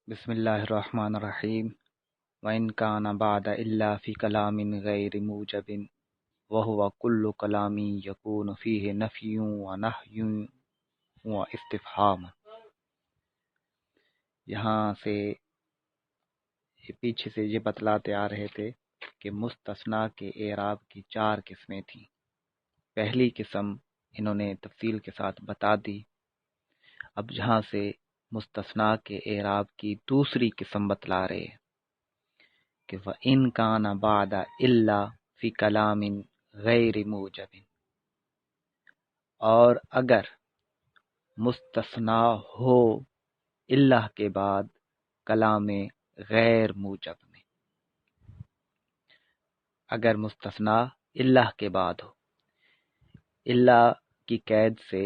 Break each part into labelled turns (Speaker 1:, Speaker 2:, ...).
Speaker 1: بسم اللہ الرحمن الرحیم وَإِنْ كَانَ بَعْدَ إِلَّا فِي كَلَامٍ غَيْرِ مُوجَبٍ وَهُوَ كُلُّ كَلَامٍ يَكُونُ فِيهِ نَفْيٌ وَنَهْيٌ وَاسْتِفْهَامٌ۔ یہاں سے پیچھے سے یہ بتلاتے آ رہے تھے کہ مستثنیٰ کے اعراب کی 4 قسمیں تھیں۔ پہلی قسم انہوں نے تفصیل کے ساتھ بتا دی۔ اب جہاں سے مستثنیٰ کے اعراب کی دوسری قسم بتلا رہے ہیں کہ وَإِنْ كَانَ بَعْدَ إِلَّا فِي كَلَامٍ غَيْرِ مُوجَبٍ، اور اگر مستثنیٰ ہو اللہ کے بعد کلام غیر موجب میں، اگر مستثنیٰ اللہ کے بعد ہو، اللہ کی قید سے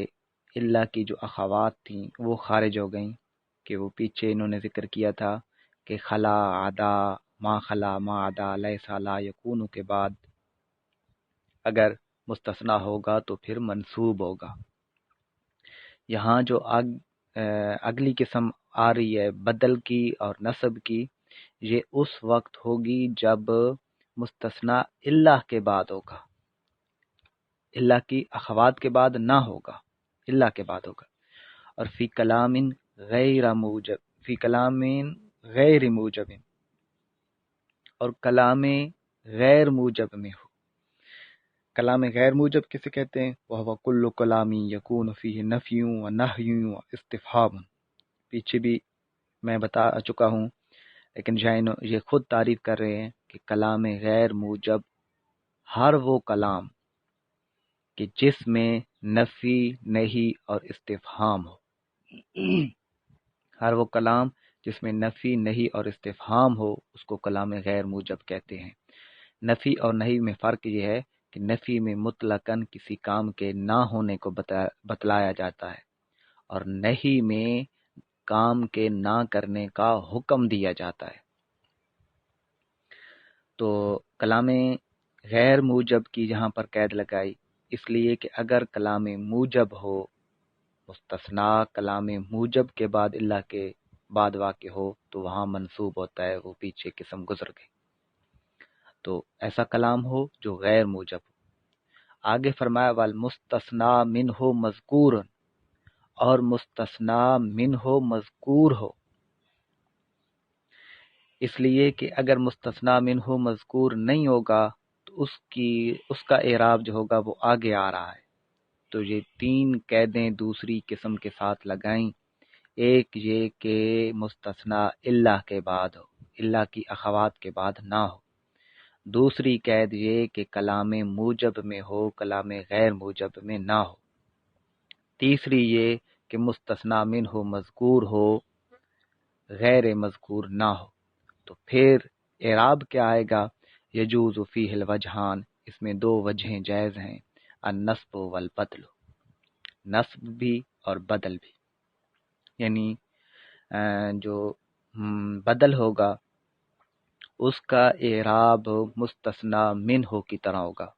Speaker 1: اللہ کی جو اخوات تھیں وہ خارج ہو گئیں، کہ وہ پیچھے انہوں نے ذکر کیا تھا کہ خلا عدا ما خلا ما عدا لیسا لا یکون کے بعد اگر مستثنیٰ ہوگا تو پھر منصوب ہوگا۔ یہاں جو اگلی قسم آ رہی ہے بدل کی اور نصب کی، یہ اس وقت ہوگی جب مستثنیٰ اللہ کے بعد ہوگا، اللہ کی اخوات کے بعد نہ ہوگا، اللہ کے بعد ہوگا۔ اور فی کلام غیر موجب، فی کلام غیر موجب، اور کلام غیر موجب میں ہو۔ کلام غیر موجب کسے کہتے ہیں؟ وہ کل کلام یکون فیہ نفی و نہی و استفہام۔ پیچھے بھی میں بتا چکا ہوں، لیکن یہ خود تعریف کر رہے ہیں کہ کلام غیر موجب ہر وہ کلام کہ جس میں نفی نہی اور استفہام ہو، ہر وہ کلام جس میں نفی نہی اور استفہام ہو اس کو کلام غیر موجب کہتے ہیں۔ نفی اور نہی میں فرق یہ ہے کہ نفی میں مطلقاً کسی کام کے نہ ہونے کو بتلایا جاتا ہے، اور نہی میں کام کے نہ کرنے کا حکم دیا جاتا ہے۔ تو کلام غیر موجب کی یہاں پر قید لگائی اس لیے کہ اگر کلام موجب ہو، مستثنیٰ کلام موجب کے بعد اللہ کے بعد واقع ہو تو وہاں منصوب ہوتا ہے، وہ پیچھے قسم گزر گئی۔ تو ایسا کلام ہو جو غیر موجب ہو۔ آگے فرمایا والمستثنیٰ منہ مذکور، اور مستثنیٰ منہ مذکور ہو، اس لیے کہ اگر مستثنیٰ منہ مذکور نہیں ہوگا تو اس کا اعراب جو ہوگا وہ آگے آ رہا ہے۔ تو یہ 3 قیدیں دوسری قسم کے ساتھ لگائیں۔ ایک یہ کہ مستثنیٰ اللہ کے بعد ہو، اللہ کی اخوات کے بعد نہ ہو۔ دوسری قید یہ کہ کلام موجب میں ہو، کلام غیر موجب میں نہ ہو۔ تیسری یہ کہ مستثنیٰ منہ مذکور ہو، غیر مذکور نہ ہو۔ تو پھر اعراب کیا آئے گا؟ یجوز فیہ الوجہان، اس میں 2 وجہیں جائز ہیں، النصب والبدل، نصب بھی اور بدل بھی۔ یعنی جو بدل ہوگا اس کا اعراب مستثنیٰ منہ کی طرح ہوگا،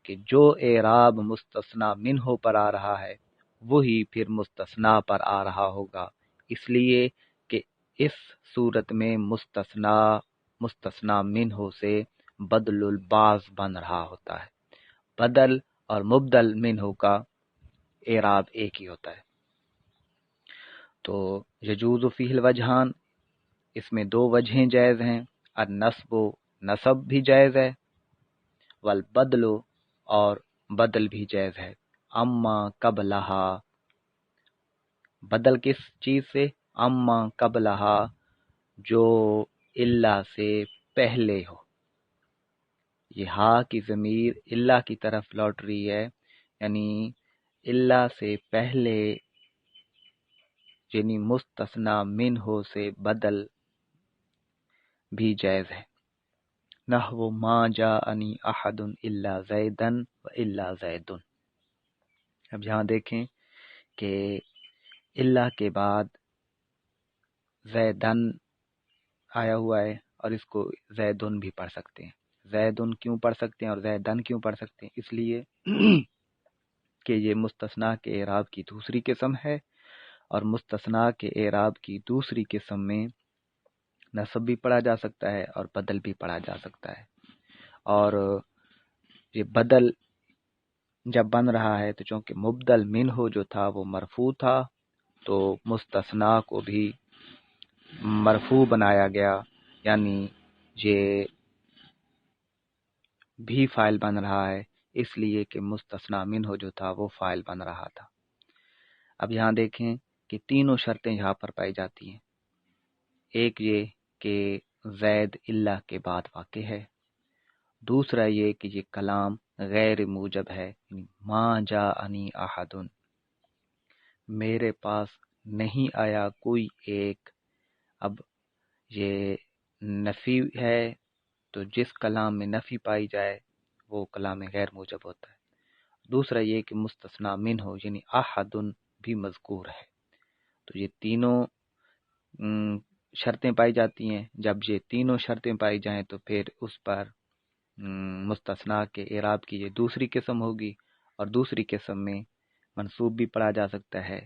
Speaker 1: کہ جو اعراب مستثنیٰ منہ پر آ رہا ہے وہی پھر مستثنیٰ پر آ رہا ہوگا، اس لیے کہ اس صورت میں مستثنیٰ منہ سے بدل البعض بن رہا ہوتا ہے۔ بدل اور مبدل منہ کا اعراب ایک ہی ہوتا ہے۔ تو یجوز فیہ الوجہان، اس میں 2 وجہیں جائز ہیں، النصب، نصب بھی جائز ہے، والبدل، اور بدل بھی جائز ہے۔ اما قبلہا، بدل کس چیز سے؟ اما قبلہا، جو اللہ سے پہلے ہو۔ یہ ہا کی ضمیر اللہ کی طرف لوٹ رہی ہے، یعنی اللہ سے پہلے، یعنی مستثنیٰ منہ سے بدل بھی جائز ہے۔ نحو ما جاءنی احد الا زیدا و الا زید۔ اب یہاں دیکھیں کہ اللہ کے بعد زیدن آیا ہوا ہے، اور اس کو زیدن بھی پڑھ سکتے ہیں۔ زیدن کیوں پڑھ سکتے ہیں اور زیدن کیوں پڑھ سکتے ہیں؟ اس لیے کہ یہ مستثنیٰ کے اعراب کی دوسری قسم ہے، اور مستثنیٰ کے اعراب کی دوسری قسم میں نصب بھی پڑھا جا سکتا ہے اور بدل بھی پڑھا جا سکتا ہے. اور یہ بدل جب بن رہا ہے تو چونکہ مبدل منہ جو تھا وہ مرفوع تھا تو مستثنا کو بھی مرفوع بنایا گیا، یعنی یہ بھی فاعل بن رہا ہے اس لیے کہ مستثنا منہ جو تھا وہ فاعل بن رہا تھا. اب یہاں دیکھیں کہ تینوں شرطیں یہاں پر پائی جاتی ہیں. ایک یہ کہ زید اللہ کے بعد واقع ہے، دوسرا یہ کہ یہ کلام غیر موجب ہے، ما جاءنی احد، میرے پاس نہیں آیا کوئی ایک. اب یہ نفی ہے تو جس کلام میں نفی پائی جائے وہ کلام غیر موجب ہوتا ہے. دوسرا یہ کہ مستثنا منہ یعنی احد بھی مذکور ہے. تو یہ تینوں شرطیں پائی جاتی ہیں. جب یہ تینوں شرطیں پائی جائیں تو پھر اس پر مستثنا کے اعراب کی یہ دوسری قسم ہوگی، اور دوسری قسم میں منصوب بھی پڑھا جا سکتا ہے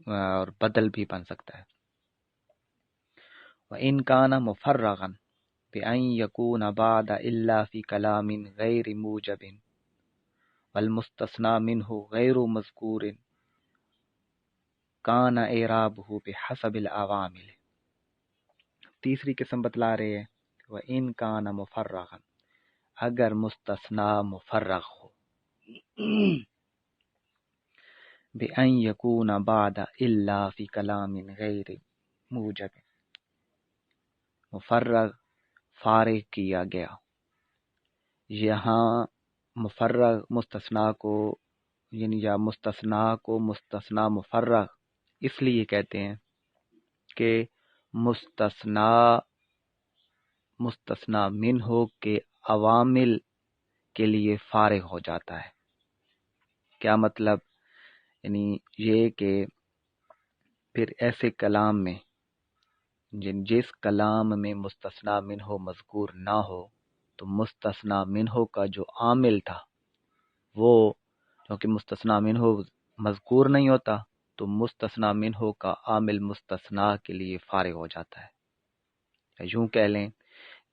Speaker 1: اور بدل بھی بن سکتا ہے. وَإِنْ كَانَ مُفَرَّغًا بِأَنْ يَكُونَ بَعْدَ إِلَّا فِي كَلَامٍ غَيْرِ مُوجَبٍ وَالْمُسْتَثْنَى مِنْهُ غَيْرُ مَذْكُورٍ كَانَ إِعْرَابُهُ بِحَسَبِ الْعَوَامِلِ. تیسری قسم بتلا رہے ہیں وَإِنْ كَانَ مُفَرَّغًا، اگر مستثنا مفرغ ہو، بِأَنْ يَكُونَ بَعْدَ إِلَّا فِي كَلَامٍ غَيْرِ مُوجَبٍ، مفرغ فارغ کیا گیا. یہاں مفرغ مستثنا کو یعنی یا مستثنا کو مستثنا مفرغ اس لیے کہتے ہیں کہ مستثنا منہ کے عوامل کے لیے فارغ ہو جاتا ہے. کیا مطلب؟ یعنی یہ کہ پھر ایسے کلام میں جس کلام میں مستثنا منہ مذکور نہ ہو تو مستثنا منہ کا جو عامل تھا وہ، کیونکہ مستثنا منہ مذکور نہیں ہوتا تو مستثنا منہ کا عامل مستثنا کے لیے فارغ ہو جاتا ہے. یوں کہہ لیں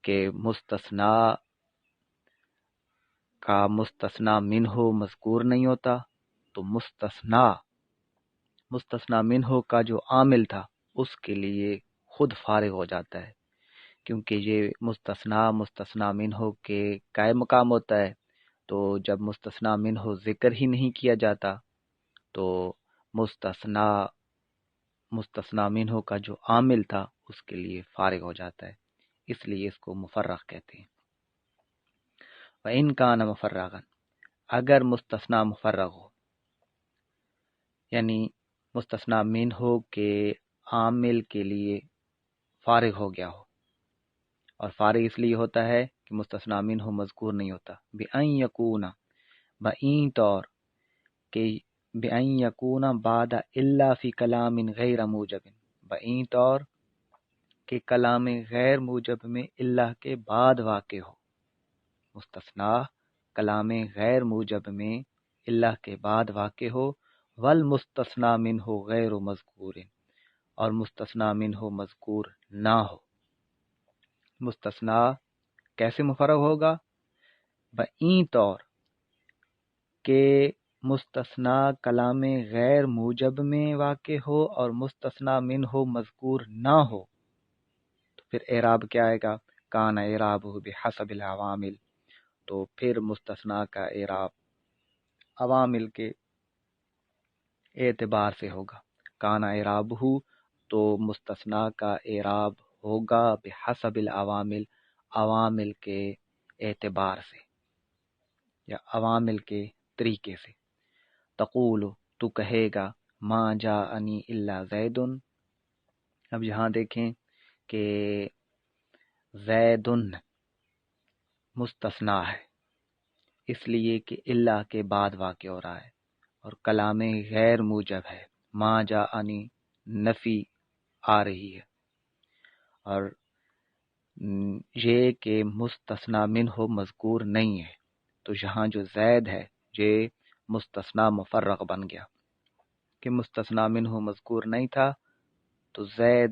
Speaker 1: کہ مستثنا کا مستثنا منہ مذکور نہیں ہوتا تو مستثنا منہ کا جو عامل تھا اس کے لیے خود فارغ ہو جاتا ہے، کیونکہ یہ مستثنا منہ کے قائم مقام ہوتا ہے. تو جب مستثنا منہ ذکر ہی نہیں کیا جاتا تو مستثنا منہ کا جو عامل تھا اس کے لیے فارغ ہو جاتا ہے، اس لیے اس کو مفرغ کہتے ہیں. وَإِنْ كَانَ مُفَرَّغًا، اگر مستثنا مفرغ ہو یعنی مستثنا منہ کے عامل کے لیے فارغ ہو گیا ہو، اور فارغ اس لیے ہوتا ہے کہ مستثنا منہ مذکور نہیں ہوتا. بِأَنْ يَكُونَ، بَإِن طور کہ بِأَنْ يَكُونَ بَعْدَ إِلَّا فِي كَلَامٍ غَيْرَ مُوجَبٍ، بَإِن طور کہ کلام غیر موجب میں اللہ کے بعد واقع ہو. مستثنا کلام غیر موجب میں اللہ کے بعد واقع ہو. والمستثنا منہ غیر مذکور، اور مستثنا منہ مذکور نہ ہو. مستثنا کیسے مفرغ ہوگا؟ بَإِن طور کہ مستثنا کلام غیر موجب میں واقع ہو اور مستثنا منہ مذکور نہ ہو تو پھر اعراب کیا آئے گا؟ کان اعرابہ بحسب العوامل. تو پھر مستثنا کا اعراب عوامل کے اعتبار سے ہوگا. کان اعرابہ تو مستثنا کا اعراب ہوگا بحسب العوامل، عوامل کے اعتبار سے یا عوامل کے طریقے سے. تقول تو کہے گا ما جاءنی الا زید. اب یہاں دیکھیں کہ زید مستثنا ہے اس لیے کہ اللہ کے بعد واقع ہو رہا ہے اور کلام غیر موجب ہے. ما جاءنی نفی آ رہی ہے، اور یہ کہ مستثنا منہ مذکور نہیں ہے تو یہاں جو زید ہے یہ مستثنا مفرغ بن گیا کہ مستثنا منہ مذکور نہیں تھا تو زید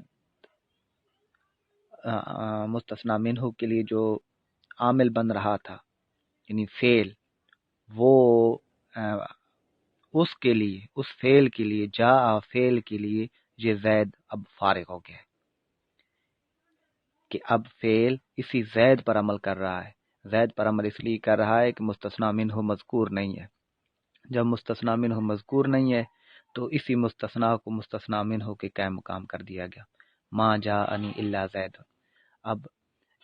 Speaker 1: مستثنا منہو کے لیے جو عامل بن رہا تھا یعنی فعل، وہ اس کے لیے، اس فعل کے لیے، جا فعل کے لیے یہ زید اب فارغ ہو گیا ہے کہ اب فعل اسی زید پر عمل کر رہا ہے۔ زید پر عمل اس لیے کر رہا ہے کہ مستثنا منہ مذکور نہیں ہے۔ جب مستثنا منہ مذکور نہیں ہے تو اسی مستثنا کو مستثنا منہ کے قائم مقام کر دیا گیا۔ ما جاءنی الا زید، اب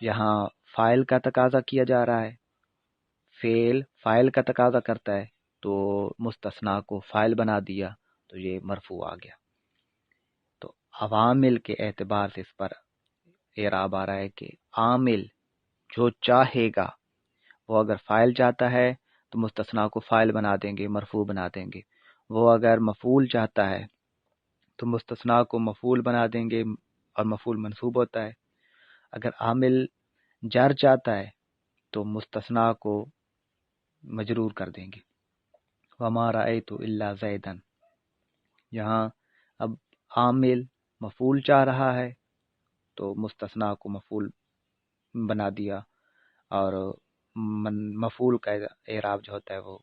Speaker 1: یہاں فاعل کا تقاضا کیا جا رہا ہے، فعل فاعل کا تقاضا کرتا ہے تو مستثنا کو فاعل بنا دیا تو یہ مرفوع آ گیا۔ تو عوامل کے اعتبار سے اس پر اعراب آ رہا ہے کہ عامل جو چاہے گا، وہ اگر فاعل چاہتا ہے تو مستثنا کو فاعل بنا دیں گے، مرفوع بنا دیں گے۔ وہ اگر مفعول چاہتا ہے تو مستثنا کو مفعول بنا دیں گے اور مفعول منصوب ہوتا ہے۔ اگر عامل جر چاہتا ہے تو مستثنا کو مجرور کر دیں گے۔ وما رأیت الا زیدن، یہاں اب عامل مفعول چاہ رہا ہے تو مستثنا کو مفعول بنا دیا اور مفعول کا اعراب جو ہوتا ہے وہ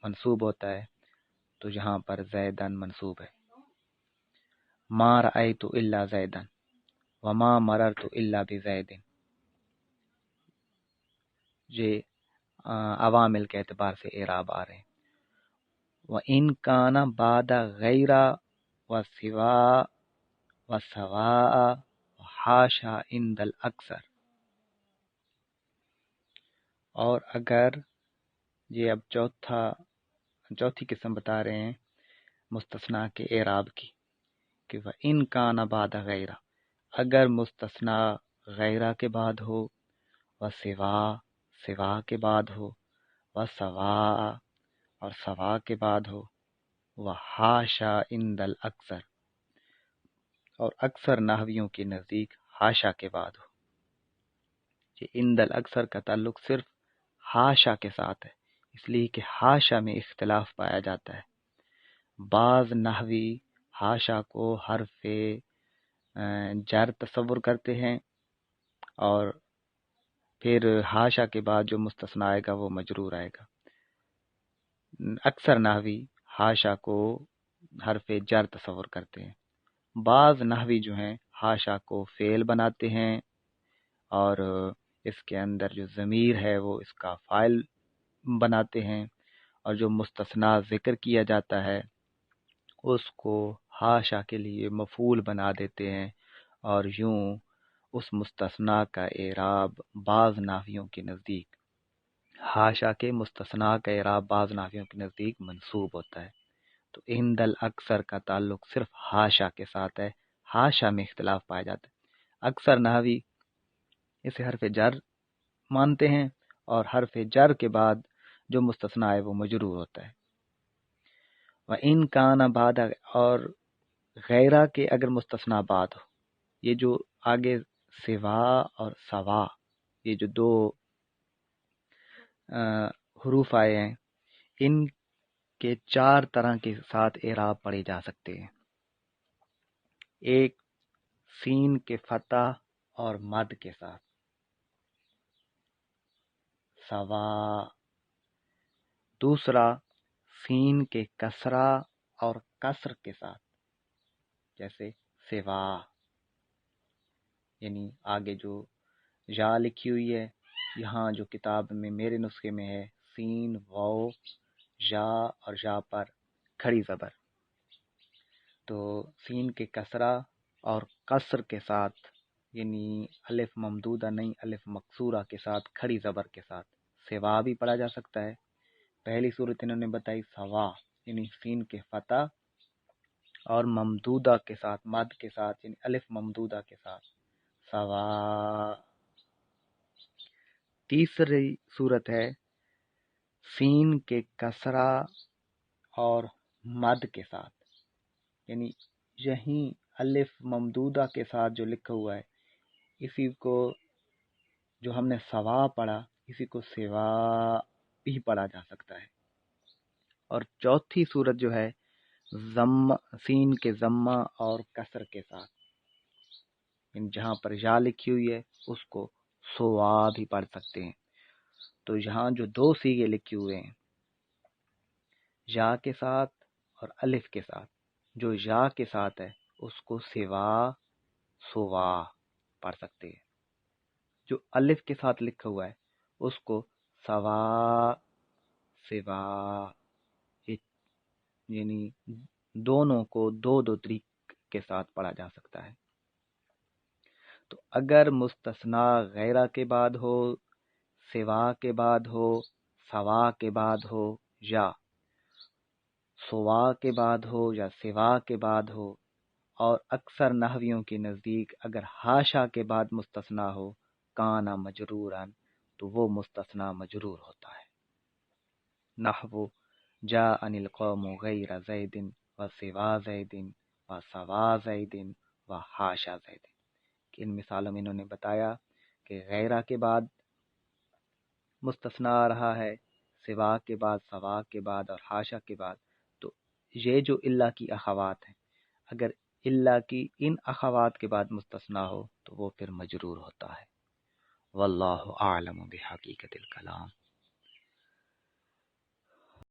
Speaker 1: منصوب ہوتا ہے، تو یہاں پر زیدن منصوب ہے۔ ما رأیت الا زیدن وما مررت الا بزید، یہ عوامل کے اعتبار سے اعراب آ رہے ہیں۔ وَإِنْ كَانَ بَعْدَ غَيْرَ وَسِوَا وَسَوَاءَ وَحَاشَا عِنْدَ الْأَكْثَرِ، اور اگر یہ اب چوتھی قسم بتا رہے ہیں مستثنا کے اعراب کی کہ وَإِنْ كَانَ بَعْدَ غَيْرَ، اگر مستثنا غیرہ کے بعد ہو، وَسِوَا سوا کے بعد ہو، وَسَوَاء اور سوا کے بعد ہو، وَحَاشَا عِنْدَ الْأَكْثَرِ اور اکثر نحویوں کے نزدیک حاشا کے بعد ہو۔ یہ عند الاکثر کا تعلق صرف حاشا کے ساتھ ہے، اس لیے کہ حاشا میں اختلاف پایا جاتا ہے۔ بعض نحوی حاشا کو حرف جر تصور کرتے ہیں اور پھر حاشا کے بعد جو مستثنا آئے گا وہ مجرور آئے گا۔ اکثر نحوی حاشا کو حرف جر تصور کرتے ہیں۔ بعض نحوی جو ہیں حاشا کو فعل بناتے ہیں اور اس کے اندر جو ضمیر ہے وہ اس کا فاعل بناتے ہیں، اور جو مستثنا ذکر کیا جاتا ہے اس کو حاشا کے لیے مفعول بنا دیتے ہیں، اور یوں اس مستثنا کا اعراب بعض نحویوں کے نزدیک، حاشا کے مستثنا کا اعراب بعض نحویوں کے نزدیک منصوب ہوتا ہے۔ تو عند الاکثر کا تعلق صرف حاشا کے ساتھ ہے، حاشا میں اختلاف پایا جاتا ہے۔ اکثر نحوی اسے حرف جر مانتے ہیں اور حرف جر کے بعد جو مستثنا ہے وہ مجرور ہوتا ہے۔ وَإِنْ كَانَ بَعْدَ، اور غیرہ کے اگر مستثنا بعد ہو، یہ جو آگے سوا اور سوا یہ جو دو حروف آئے ہیں ان کے چار طرح کے ساتھ اعراب پڑھے جا سکتے ہیں۔ ایک سین کے فتح اور مد کے ساتھ سوا، دوسرا سین کے کسرہ اور کسر کے ساتھ جیسے سوا، یعنی آگے جو یا لکھی ہوئی ہے، یہاں جو کتاب میں میرے نسخے میں ہے سین واو یا اور یا پر کھڑی زبر، تو سین کے کسرہ اور کسر کے ساتھ، یعنی الف ممدودہ نہیں الف مکسورہ کے ساتھ کھڑی زبر کے ساتھ سوا بھی پڑھا جا سکتا ہے۔ پہلی صورت انہوں نے بتائی سوا، یعنی سین کے فتح اور ممدودہ کے ساتھ مد کے ساتھ، یعنی الف ممدودہ کے ساتھ سوا۔ تیسری صورت ہے سین کے کسرہ اور مد کے ساتھ، یعنی یہیں الف ممدودہ کے ساتھ جو لکھا ہوا ہے اسی کو جو ہم نے سوا پڑھا اسی کو سوا بھی پڑھا جا سکتا ہے۔ اور چوتھی صورت جو ہے سین کے ضمہ اور کسر کے ساتھ، جہاں پر یا لکھی ہوئی ہے اس کو سوا بھی پڑھ سکتے ہیں۔ تو یہاں جو دو سیغے لکھے ہوئے ہیں یا کے ساتھ اور الف کے ساتھ، جو یا کے ساتھ ہے اس کو سوا سوا پڑھ سکتے ہیں، جو الف کے ساتھ لکھا ہوا ہے اس کو سوا سوا، یعنی دونوں کو دو دو طریق کے ساتھ پڑھا جا سکتا ہے۔ تو اگر مستثنا غیرہ کے بعد ہو، سوا کے بعد ہو، سوا کے بعد ہو، یا سوا کے بعد ہو یا سوا کے بعد ہو، اور اکثر نحویوں کے نزدیک اگر حاشا کے بعد مستثنا ہو کانا مجرورن تو وہ مستثنا مجرور ہوتا ہے۔ نحو جاء القوم غیر زید و سوا زید و سوا زید و حاشا زید۔ ان مثالوں میں انہوں نے بتایا کہ غیرہ کے بعد مستثنا آ رہا ہے، سوا کے بعد، سوا کے بعد اور حاشا کے بعد، تو یہ جو الا کی اخوات ہیں، اگر الا کی ان اخوات کے بعد مستثنا ہو تو وہ پھر مجرور ہوتا ہے۔ واللہ اعلم بحقیقت الکلام۔